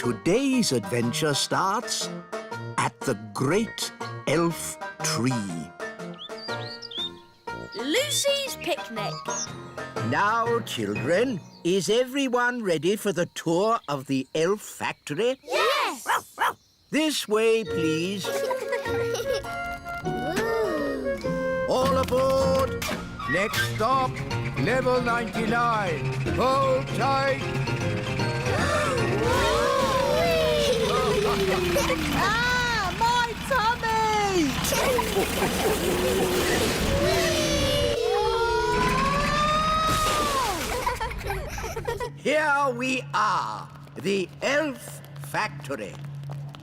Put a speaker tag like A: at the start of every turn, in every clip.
A: Today's adventure starts at the Great Elf Tree.
B: Lucy's picnic.
A: Now, children, is everyone ready for the tour of the elf factory?
B: Yes!
A: This way, please. All aboard! Next stop, level 99. Hold tight.
C: Ah, my tummy!
A: Here we are, the elf factory.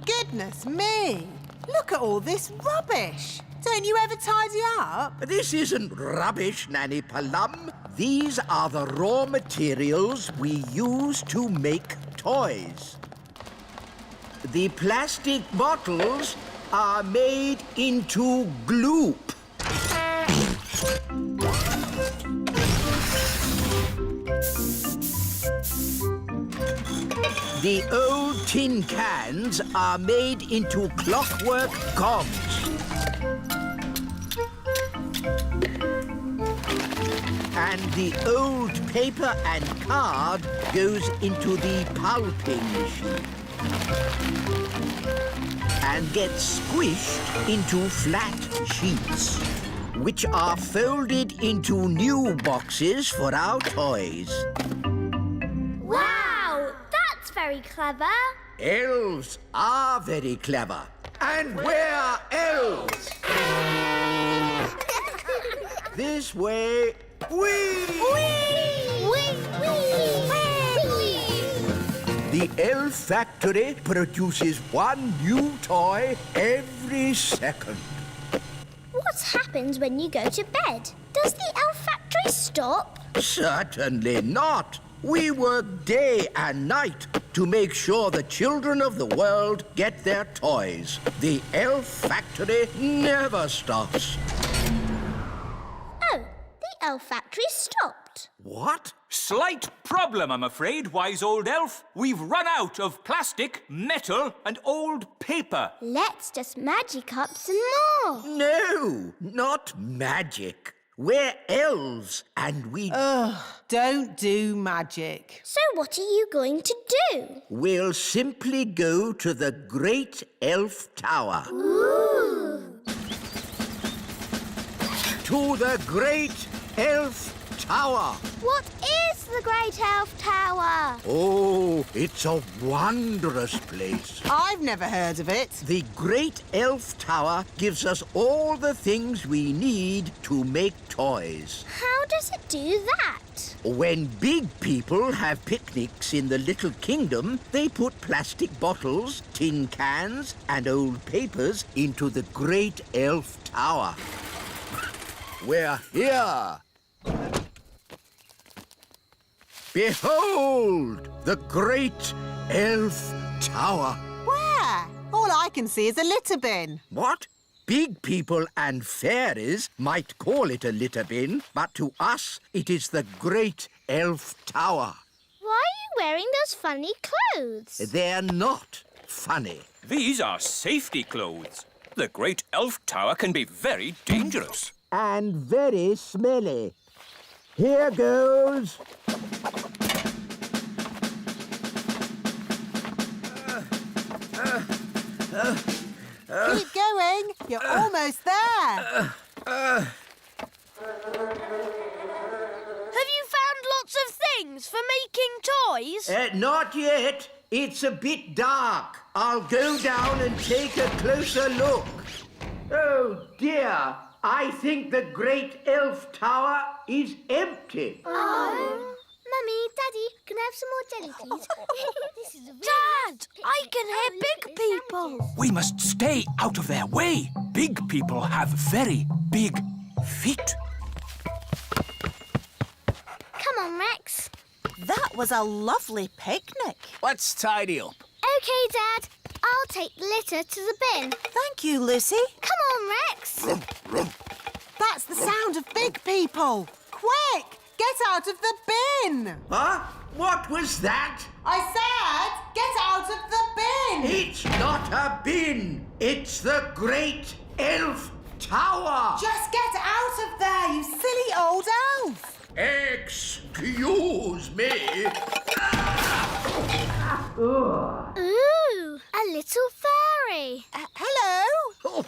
C: Goodness me! Look at all this rubbish. Don't you ever tidy up?
A: This isn't rubbish, Nanny Palum. These are the raw materials we use to make toys. The plastic bottles are made into gloop. The old tin cans are made into clockwork gongs. And the old paper and card goes into the pulping machine and gets squished into flat sheets, which are folded into new boxes for our toys.
B: Wow! That's very clever.
A: Elves are very clever. And we're elves! This way. Whee! The elf factory produces one new toy every second.
B: What happens when you go to bed? Does the elf factory stop?
A: Certainly not. We work day and night to make sure the children of the world get their toys. The elf factory never stops.
B: Oh, the elf factory stopped.
A: What?
D: Slight problem, I'm afraid, wise old elf. We've run out of plastic, metal and old paper.
B: Let's just magic up some more.
A: No, not magic. We're elves and we...
C: Don't do magic.
B: So what are you going to do?
A: We'll simply go to the Great Elf Tower.
B: Ooh.
A: To the Great Elf Tower.
B: What is the Great Elf Tower?
A: Oh, it's a wondrous place.
C: I've never heard of it.
A: The Great Elf Tower gives us all the things we need to make toys.
B: How does it do that?
A: When big people have picnics in the Little Kingdom, they put plastic bottles, tin cans and old papers into the Great Elf Tower. We're here. Behold, the Great Elf Tower.
C: Where? All I can see is a litter bin.
A: What? Big people and fairies might call it a litter bin, but to us it is the Great Elf Tower.
B: Why are you wearing those funny clothes?
A: They're not funny.
D: These are safety clothes. The Great Elf Tower can be very dangerous.
A: And very smelly. Here goes.
C: Keep going. You're almost there.
B: Have you found lots of things for making toys?
A: Not yet. It's a bit dark. I'll go down and take a closer look. Oh, dear. I think the Great Elf Tower is empty.
B: Oh. Mummy, Daddy, can I have some more jelly, please? Dad, I can hear big people.
D: We must stay out of their way. Big people have very big feet.
B: Come on, Rex.
C: That was a lovely picnic.
E: Let's tidy up.
B: OK, Dad. I'll take the litter to the bin.
C: Thank you, Lucy.
B: Come on, Rex.
C: That's the sound of big people. Quick, get out of the bin.
A: Huh? What was that?
C: I said, get out of the bin!
A: It's not a bin. It's the Great Elf Tower.
C: Just get out of there, you silly old elf!
A: Excuse me.
B: Ooh, a little fairy.
C: Hello?
A: Oh,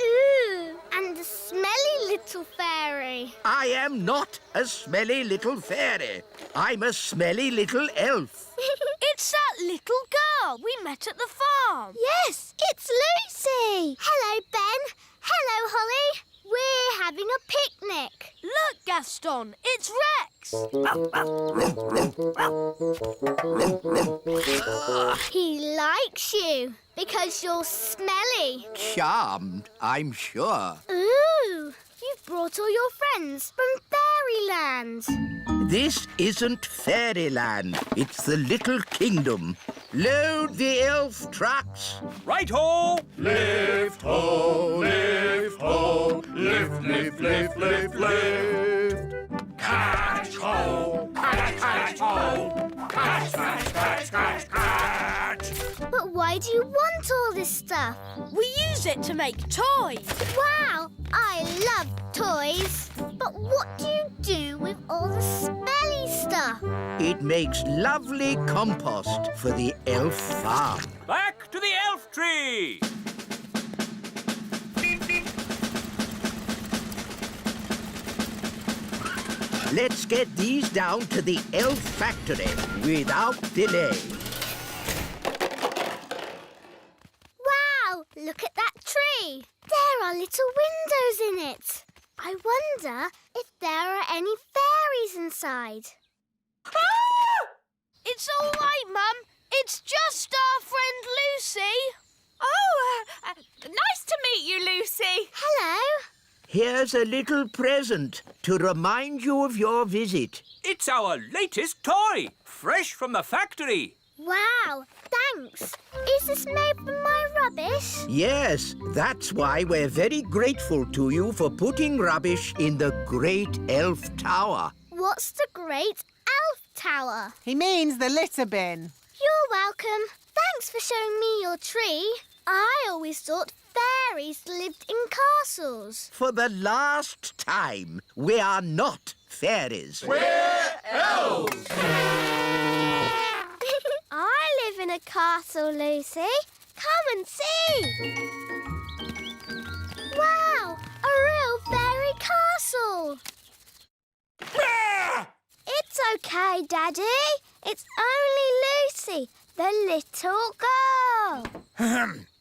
B: Ooh, and a smelly little fairy.
A: I am not a smelly little fairy. I'm a smelly little elf.
B: It's that little girl we met at the farm. Yes, it's Lucy. Hello, Ben. Hello, Holly. We're having a picnic. Look, Gaston, it's Rex. He likes you because you're smelly.
A: Charmed, I'm sure.
B: Ooh, you've brought all your friends from Fairyland.
A: This isn't fairyland. It's the Little Kingdom. Load the elf trucks.
D: Right-ho!
E: Lift ho, lift ho, lift, lift, lift, lift, lift. Catch ho, catch ho, catch, catch, catch, catch, catch.
B: But why do you want all this stuff? We use it to make toys. Wow, I love toys. But what do you do with all the smelly stuff?
A: It makes lovely compost for the elf farm.
D: Back to the elf tree!
A: Let's get these down to the elf factory without delay.
B: Wow, look at that tree. There are little windows in it. I wonder if there are any fairies inside. Ah! It's all right, Mum. It's just our friend Lucy.
F: Oh, nice to meet you, Lucy.
B: Hello.
A: Here's a little present to remind you of your visit.
D: It's our latest toy, fresh from the factory.
B: Wow, thanks. Is this made from my rubbish?
A: Yes, that's why we're very grateful to you for putting rubbish in the Great Elf Tower.
B: What's the Great Elf Tower?
C: He means the litter bin.
B: You're welcome. Thanks for showing me your tree. I always thought fairies lived in castles.
A: For the last time, we are not fairies.
E: We're elves.
B: I live in a castle, Lucy. Come and see. Wow, a real fairy castle. It's okay, Daddy. It's only Lucy, the little girl.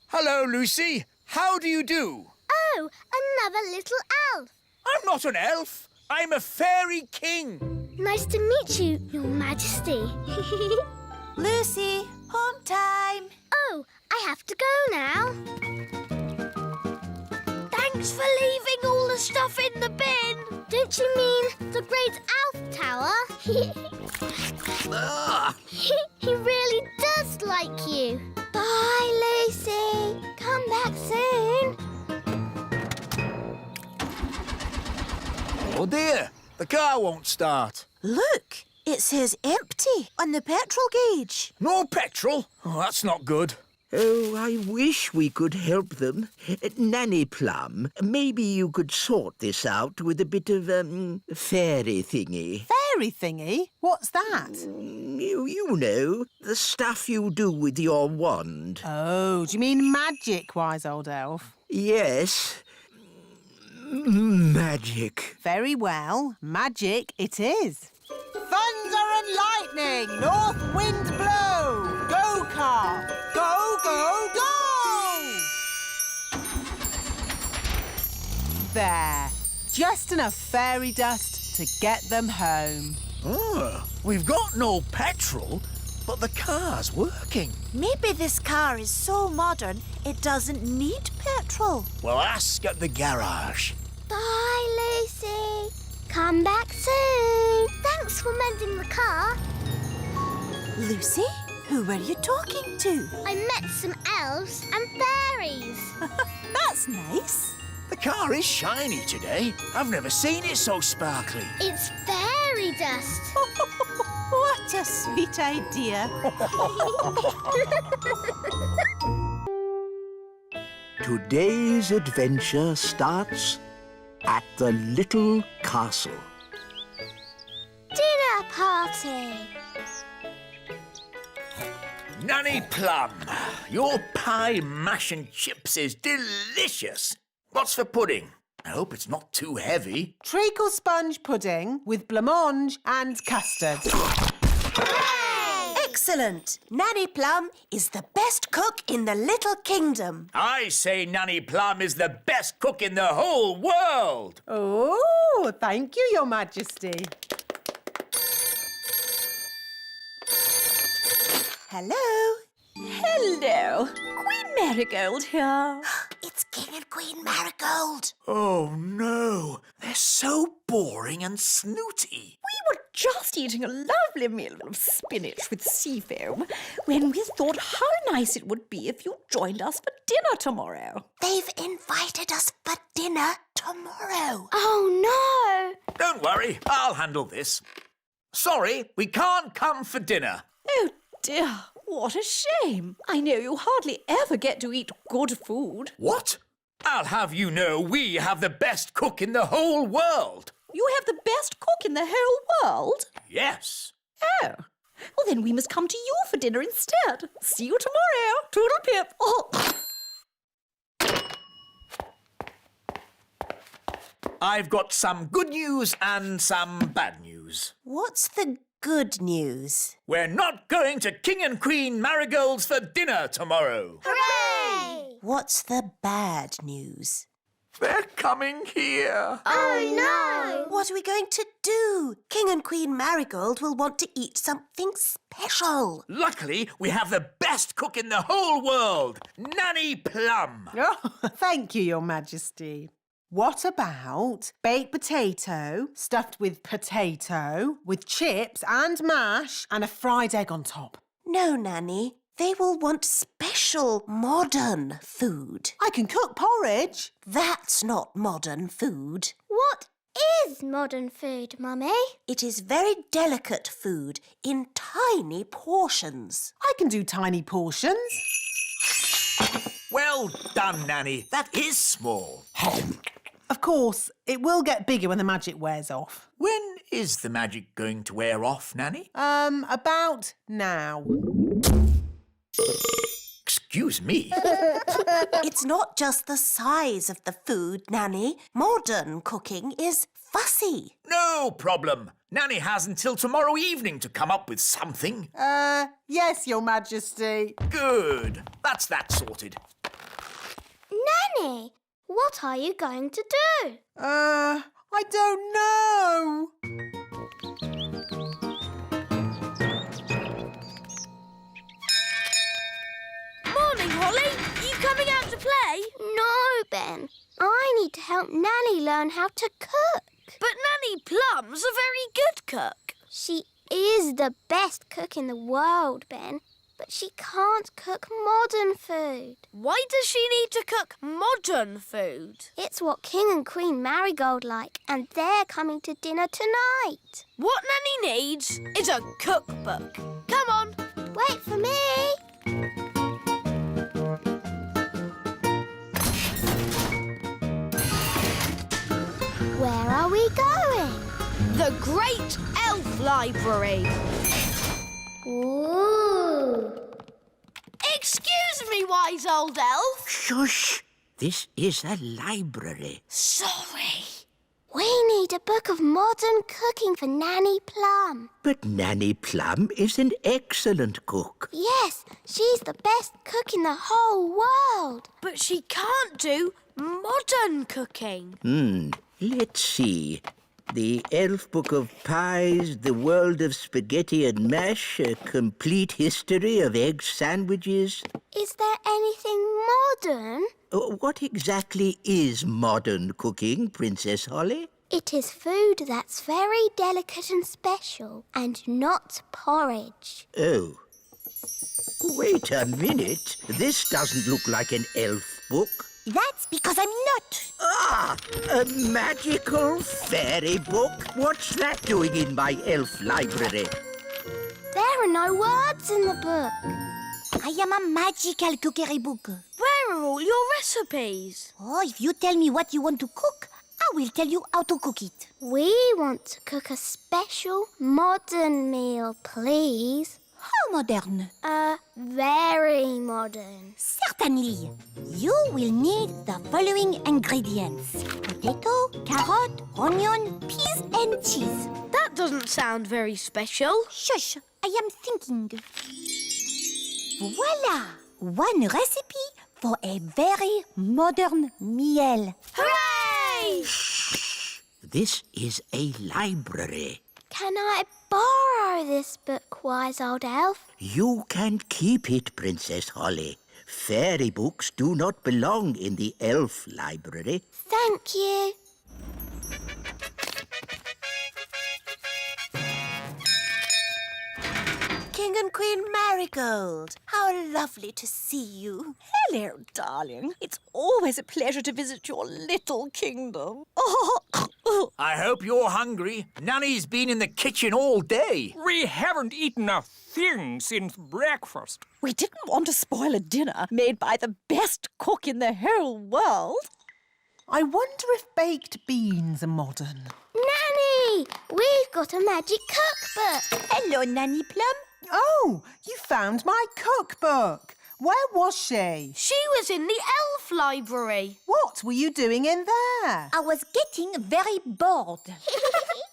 G: Hello, Lucy. How do you do?
B: Oh, another little elf.
G: I'm not an elf. I'm a fairy king.
B: Nice to meet you, Your Majesty.
F: Lucy, home time.
B: Oh, I have to go now. Thanks for leaving all the stuff in the bin. Don't you mean the Great Elf Tower? He really does like you. Bye, Lucy. Come back soon.
G: Oh, dear. The car won't start.
F: Look, it says empty on the petrol gauge.
G: No petrol? Oh, that's not good.
A: Oh, I wish we could help them. Nanny Plum, maybe you could sort this out with a bit of, fairy thingy.
C: Fairy thingy? What's that?
A: You know, the stuff you do with your wand.
C: Oh, do you mean magic, wise old elf?
A: Yes. Magic.
C: Very well, magic it is. Thunder and lightning, north wind blow. Go, car, go, go, go! There, just enough fairy dust to get them home.
G: Oh, we've got no petrol, but the car's working.
F: Maybe this car is so modern it doesn't need petrol.
G: Well, ask at the garage.
B: Bye, Lucy. Come back soon. Thanks for mending the car.
F: Lucy, who were you talking to?
B: I met some elves and fairies.
F: That's nice.
G: The car is shiny today. I've never seen it so sparkly.
B: It's fairy dust.
C: What a sweet idea.
A: Today's adventure starts at the little castle.
B: Dinner party.
G: Nanny Plum, your pie, mash and chips is delicious. What's for pudding? I hope it's not too heavy.
C: Treacle sponge pudding with blancmange and custard.
F: Excellent. Nanny Plum is the best cook in the Little Kingdom.
G: I say Nanny Plum is the best cook in the whole world.
C: Oh, thank you, Your Majesty.
F: Hello.
H: Hello. Queen Marigold here.
F: It's King and Queen Marigold.
G: Oh, no. They're so boring and snooty.
H: We were just eating a lovely meal of spinach with sea foam when we thought how nice it would be if you joined us for dinner tomorrow.
F: They've invited us for dinner tomorrow.
B: Oh, no.
G: Don't worry, I'll handle this. Sorry, we can't come for dinner.
H: Oh dear, what a shame. I know you hardly ever get to eat good food.
G: What? I'll have you know we have the best cook in the whole world.
H: You have the best cook in the whole world?
G: Yes.
H: Oh. Well, then we must come to you for dinner instead. See you tomorrow. Toodle pip. Oh.
G: I've got some good news and some bad news.
F: What's the good news?
G: We're not going to King and Queen Marigold's for dinner tomorrow.
B: Hooray!
F: What's the bad news?
G: They're coming here.
B: Oh, no.
F: What are we going to do? King and Queen Marigold will want to eat something special.
G: Luckily, we have the best cook in the whole world, Nanny Plum.
C: Oh, thank you, Your Majesty. What about baked potato stuffed with potato, with chips and mash and a fried egg on top?
F: No, Nanny. They will want special modern food.
C: I can cook porridge.
F: That's not modern food.
B: What is modern food, Mummy?
F: It is very delicate food in tiny portions.
C: I can do tiny portions.
G: Well done, Nanny. That is small.
C: Of course, it will get bigger when the magic wears off.
G: When is the magic going to wear off, Nanny?
C: About now.
G: Excuse me.
F: It's not just the size of the food, Nanny. Modern cooking is fussy.
G: No problem. Nanny has until tomorrow evening to come up with something.
C: Yes, Your Majesty.
G: Good. That's that sorted.
B: Nanny, what are you going to do?
C: I don't know.
B: Morning, Holly. You coming out to play? No, Ben. I need to help Nanny learn how to cook. But Nanny Plum's a very good cook. She is the best cook in the world, Ben. But she can't cook modern food. Why does she need to cook modern food? It's what King and Queen Marigold like, and they're coming to dinner tonight. What Nanny needs is a cookbook. Come on. Wait for me. Where are we going? The Great Elf Library. Ooh. Excuse me, wise old elf.
A: Shush! This is a library.
B: Sorry. We need a book of modern cooking for Nanny Plum.
A: But Nanny Plum is an excellent cook.
B: Yes, she's the best cook in the whole world. But she can't do modern cooking.
A: Let's see. The Elf Book of Pies, The World of Spaghetti and Mash, A Complete History of Egg Sandwiches.
B: Is there anything modern?
A: What exactly is modern cooking, Princess Holly?
B: It is food that's very delicate and special, and not porridge.
A: Oh. Wait a minute. This doesn't look like an elf book.
F: That's because I'm not.
A: Ah! A magical fairy book? What's that doing in my elf library?
B: There are no words in the book.
F: I am a magical cookery book.
B: Where are all your recipes?
F: Oh, if you tell me what you want to cook, I will tell you how to cook it.
B: We want to cook a special modern meal, please.
F: How modern?
B: Very modern.
F: Certainly. You will need the following ingredients. Potato, carrot, onion, peas and cheese.
B: That doesn't sound very special.
F: Shush, I am thinking. Voila! One recipe for a very modern meal.
B: Hooray!
A: This is a library.
B: Can I borrow this book, wise old elf?
A: You can keep it, Princess Holly. Fairy books do not belong in the elf library.
B: Thank you.
F: King and Queen Marigold, how lovely to see you.
H: Hello, darling. It's always a pleasure to visit your little kingdom.
G: I hope you're hungry. Nanny's been in the kitchen all day.
D: We haven't eaten a thing since breakfast.
H: We didn't want to spoil a dinner made by the best cook in the whole world.
C: I wonder if baked beans are modern.
B: Nanny, we've got a magic cookbook.
F: Hello, Nanny Plum.
C: Oh, you found my cookbook. Where was she?
B: She was in the elf library.
C: What were you doing in there?
F: I was getting very bored.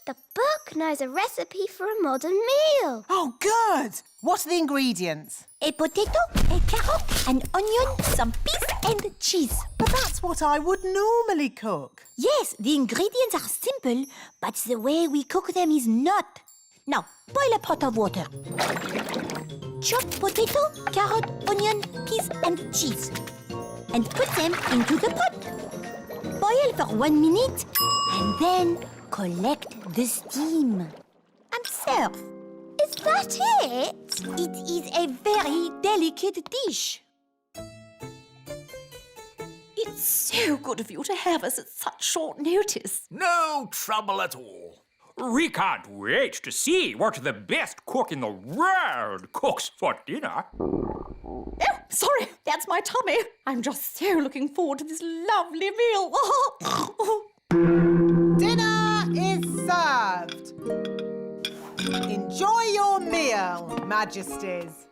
B: The book knows a recipe for a modern meal.
C: Oh, good. What are the ingredients?
F: A potato, a carrot, an onion, some peas and cheese.
C: But that's what I would normally cook.
F: Yes, the ingredients are simple, but the way we cook them is not. Now, boil a pot of water. Chop potato, carrot, onion, peas and cheese. And put them into the pot. Boil for 1 minute and then collect the steam. And serve.
B: Is that it?
F: It is a very delicate dish.
H: It's so good of you to have us at such short notice.
G: No trouble at all.
D: We can't wait to see what the best cook in the world cooks for dinner.
H: Oh, sorry, that's my tummy. I'm just so looking forward to this lovely meal.
C: Dinner is served. Enjoy your meal, Majesties.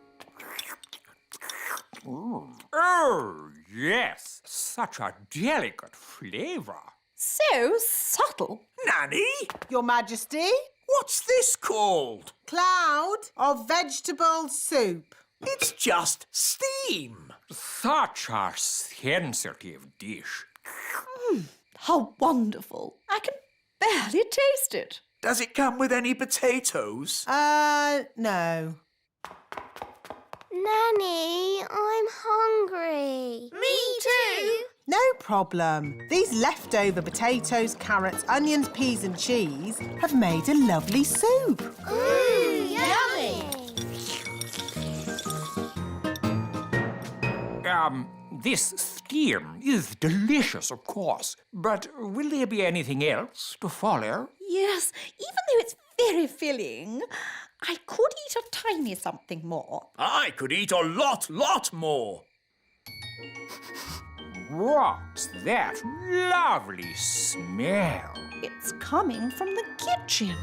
D: Oh, yes, such a delicate flavour.
H: So subtle.
G: Nanny,
C: Your Majesty,
G: what's this called?
C: cloud of vegetable soup.
G: It's just steam.
D: Such a sensitive dish.
H: How wonderful. I can barely taste it.
G: Does it come with any potatoes?
C: No.
B: Nanny, I'm hungry. Me too.
C: No problem. These leftover potatoes, carrots, onions, peas and cheese have made a lovely soup.
B: Yummy.
D: This steam is delicious, of course, but will there be anything else to follow?
H: Yes, even though it's very filling, I could eat a tiny something more.
G: I could eat a lot more.
D: What's that lovely smell?
H: It's coming from the kitchen.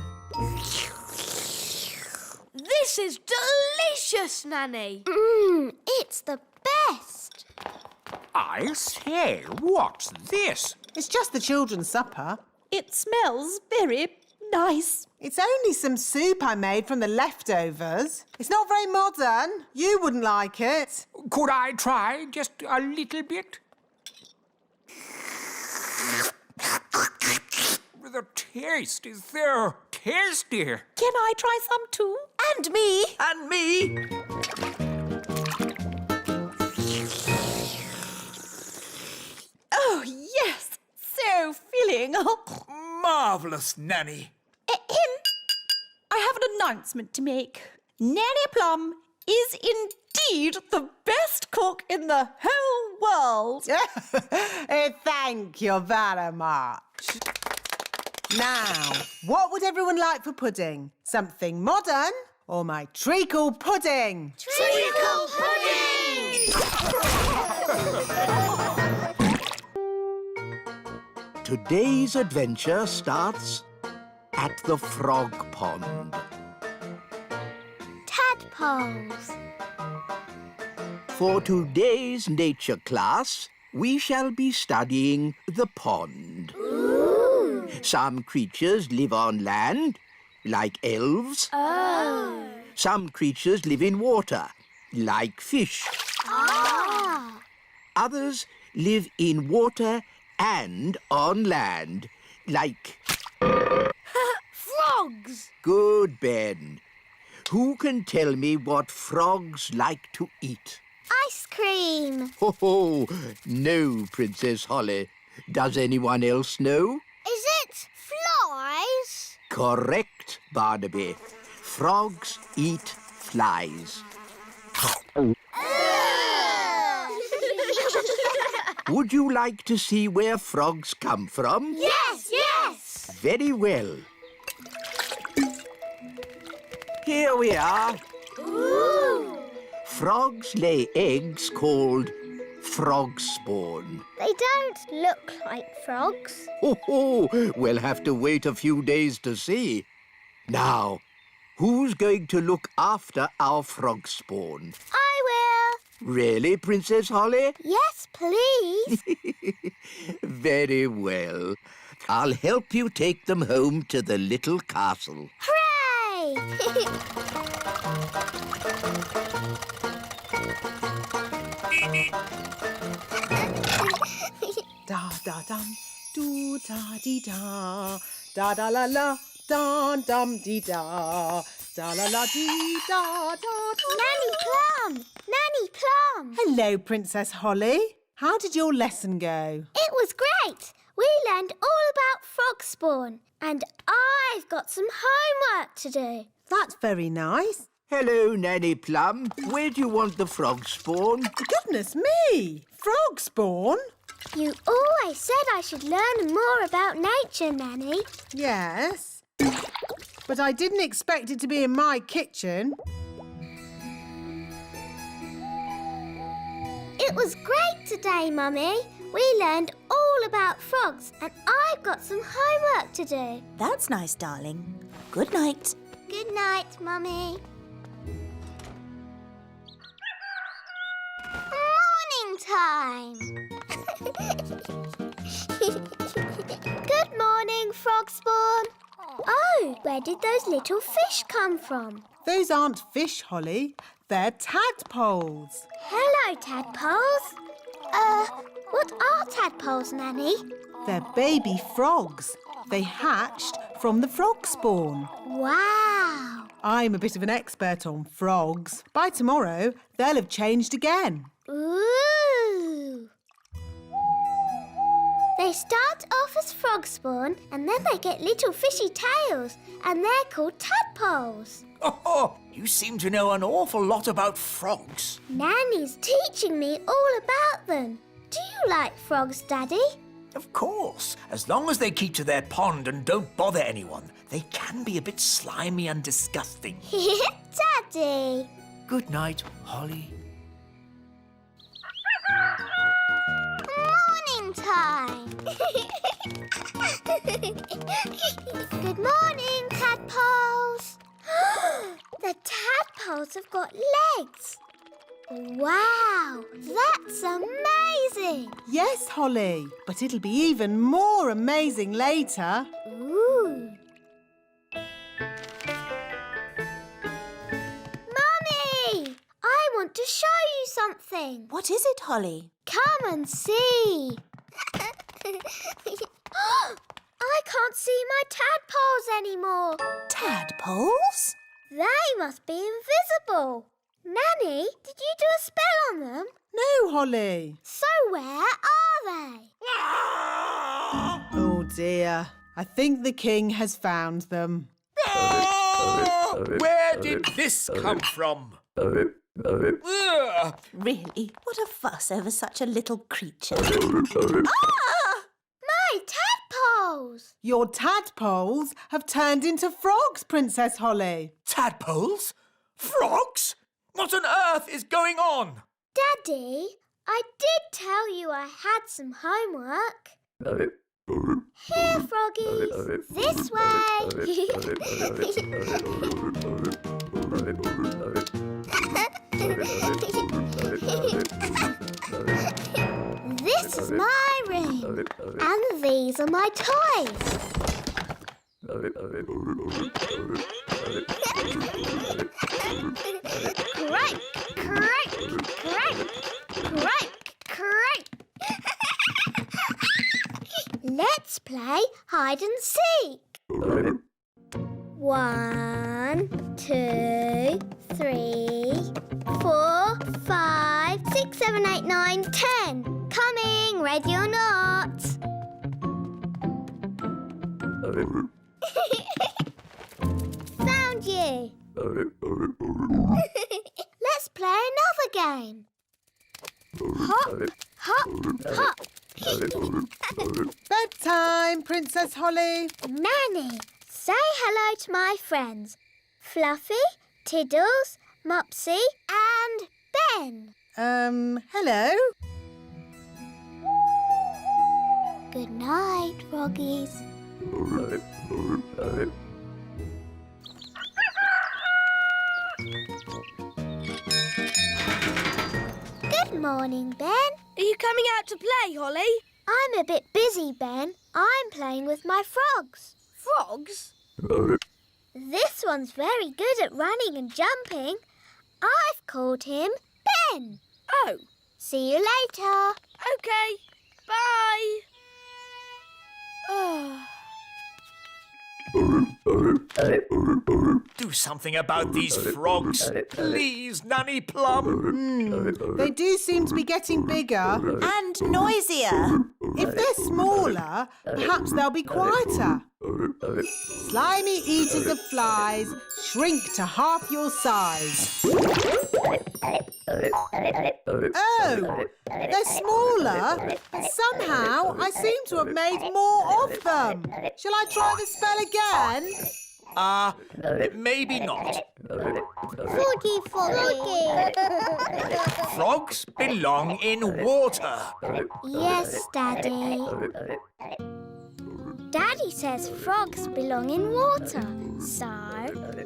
B: This is delicious, Nanny. It's the best.
D: I say, what's this?
C: It's just the children's supper.
H: It smells very nice.
C: It's only some soup I made from the leftovers. It's not very modern. You wouldn't like it.
D: Could I try just a little bit? The taste is so tasty.
H: Can I try some too?
F: And me.
G: And me.
H: Oh, yes. So filling.
G: Marvellous, Nanny.
H: I have an announcement to make. Nanny Plum is indeed the best cook in the whole world.
C: Thank you very much. Now, what would everyone like for pudding? Something modern or my treacle pudding.
B: Treacle pudding!
A: Today's adventure starts at the frog pond.
B: Tadpoles.
A: For today's nature class, we shall be studying the pond.
B: Ooh.
A: Some creatures live on land, like elves.
B: Oh.
A: Some creatures live in water, like fish.
B: Ah.
A: Others live in water and on land, like...
B: Frogs.
A: Good, Ben. Who can tell me what frogs like to eat?
B: Ice cream.
A: Oh, no, Princess Holly. Does anyone else know?
B: Is it flies?
A: Correct, Barnaby. Frogs eat flies. Would you like to see where frogs come from?
B: Yes, yes.
A: Very well. Here we are.
B: Ooh.
A: Frogs lay eggs called frog spawn.
B: They don't look like frogs.
A: Oh, we'll have to wait a few days to see. Now, who's going to look after our frog spawn?
B: I will.
A: Really, Princess Holly?
B: Yes, please.
A: Very well. I'll help you take them home to the little castle.
B: Hooray!
C: Da da dum, do da dee da, da da la la, dum dum dee da, da la la dee da da da.
B: Nanny Plum! Nanny Plum!
C: Hello, Princess Holly. How did your lesson go?
B: It was great. We learned all about frog spawn. And I've got some homework to do.
C: That's very nice.
A: Hello, Nanny Plum. Where do you want the frog spawn?
C: Goodness me! Frog spawn?
B: You always said I should learn more about nature, Nanny.
C: Yes. But I didn't expect it to be in my kitchen.
B: It was great today, Mummy. We learned all about frogs and I've got some homework to do.
F: That's nice, darling. Good night.
B: Good night, Mummy. Morning time. Good morning, frog spawn. Oh, where did those little fish come from?
C: Those aren't fish, Holly. They're tadpoles.
B: Hello, tadpoles. What are tadpoles, Nanny?
C: They're baby frogs. They hatched from the frog spawn.
B: Wow.
C: I'm a bit of an expert on frogs. By tomorrow, they'll have changed again.
B: Ooh. They start off as frog spawn and then they get little fishy tails and they're called tadpoles.
G: Oh, you seem to know an awful lot about frogs.
B: Nanny's teaching me all about them. Do you like frogs, Daddy?
G: Of course, as long as they keep to their pond and don't bother anyone. They can be a bit slimy and disgusting.
B: Daddy.
G: Good night, Holly.
B: Morning time. Good morning, tadpoles. The tadpoles have got legs. Wow, that's amazing.
C: Yes, Holly, but it'll be even more amazing later.
B: Ooh. Mummy, I want to show you something.
F: What is it, Holly?
B: Come and see. I can't see my tadpoles anymore.
F: Tadpoles?
B: They must be invisible. Nanny, did you do a spell on them?
C: No, Holly.
B: So where are they?
C: Oh, dear. I think the king has found them.
G: Oh, where did this come from? Ugh.
F: Really? What a fuss over such a little creature.
B: My tadpoles!
C: Your tadpoles have turned into frogs, Princess Holly.
G: Tadpoles? Frogs? What on earth is going on?
B: Daddy, I did tell you I had some homework. Here, froggies. This way. This is my room. And these are my toys. Crank, crank, crank, crank, crank. Let's play hide and seek. 1, 2, 3, 4, 5, 6, 7, 8, 9, 10. Coming, ready or not. Found you. Let's play another game. Hop, hop, hop.
C: Bedtime, Princess Holly.
B: Nanny, say hello to my friends. Fluffy, Tiddles, Mopsy and Ben.
C: Hello?
B: Good night, froggies. Good morning, Ben.
I: Are you coming out to play, Holly?
B: I'm a bit busy, Ben. I'm playing with my frogs.
I: Frogs?
B: This one's very good at running and jumping. I've called him Ben.
I: Oh,
B: See you later.
I: OK. Bye. Oh.
G: Do something about these frogs. Please, Nanny Plum.
C: They do seem to be getting bigger.
F: And noisier.
C: If they're smaller, perhaps they'll be quieter. Slimy eaters of flies, shrink to half your size. Oh, they're smaller. Somehow I seem to have made more of them. Shall I try the spell again?
G: Maybe not.
B: Froggy, froggy.
G: Frogs belong in water.
B: Yes, Daddy. Daddy says frogs belong in water. So,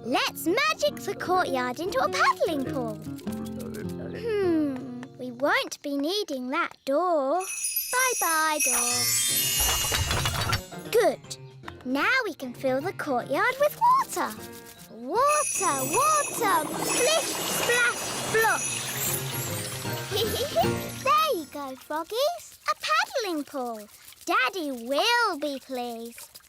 B: let's magic the courtyard into a paddling pool. We won't be needing that door. Bye-bye, door. Good. Now we can fill the courtyard with water. Water, water, splish, splash, splosh. There you go, froggies. A paddling pool. Daddy will be pleased.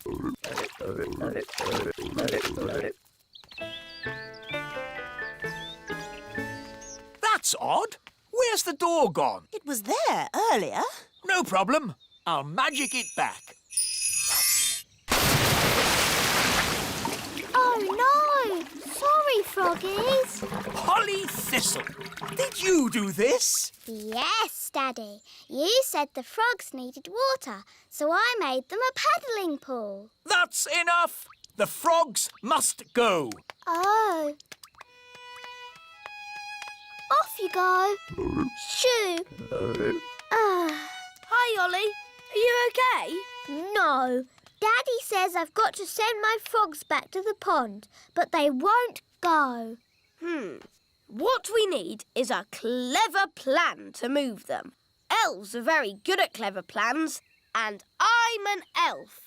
G: That's odd. Where's the door gone?
F: It was there earlier.
G: No problem. I'll magic it back.
B: Oh, no. Sorry, froggies.
G: Holly Thistle, did you do this?
B: Yes, Daddy. You said the frogs needed water, so I made them a paddling pool.
G: That's enough. The frogs must go.
B: Oh. Off you go. Shoo.
I: Hi, Holly. Are you OK?
B: No. Daddy says I've got to send my frogs back to the pond, but they won't go.
I: What we need is a clever plan to move them. Elves are very good at clever plans, and I'm an elf.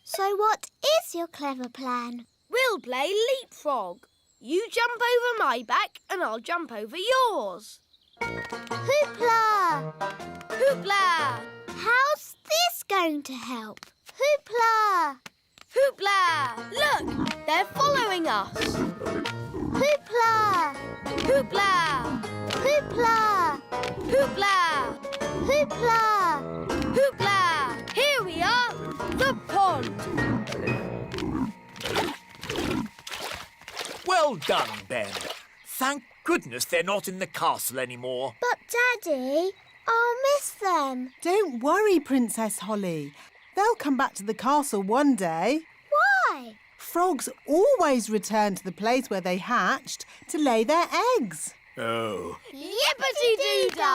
B: So what is your clever plan?
I: We'll play leapfrog. You jump over my back and I'll jump over yours.
B: Hoopla!
I: Hoopla!
B: How's this going to help? Hoopla!
I: Hoopla! Look, they're following us.
B: Hoopla!
I: Hoopla!
B: Hoopla!
I: Hoopla!
B: Hoopla!
I: Hoopla! Here we are, the pond.
G: Well done, Ben. Thank goodness they're not in the castle anymore.
B: But, Daddy, I'll miss them.
C: Don't worry, Princess Holly. They'll come back to the castle one day.
B: Why?
C: Frogs always return to the place where they hatched to lay their eggs.
G: Oh.
B: Yippity-doo-dah!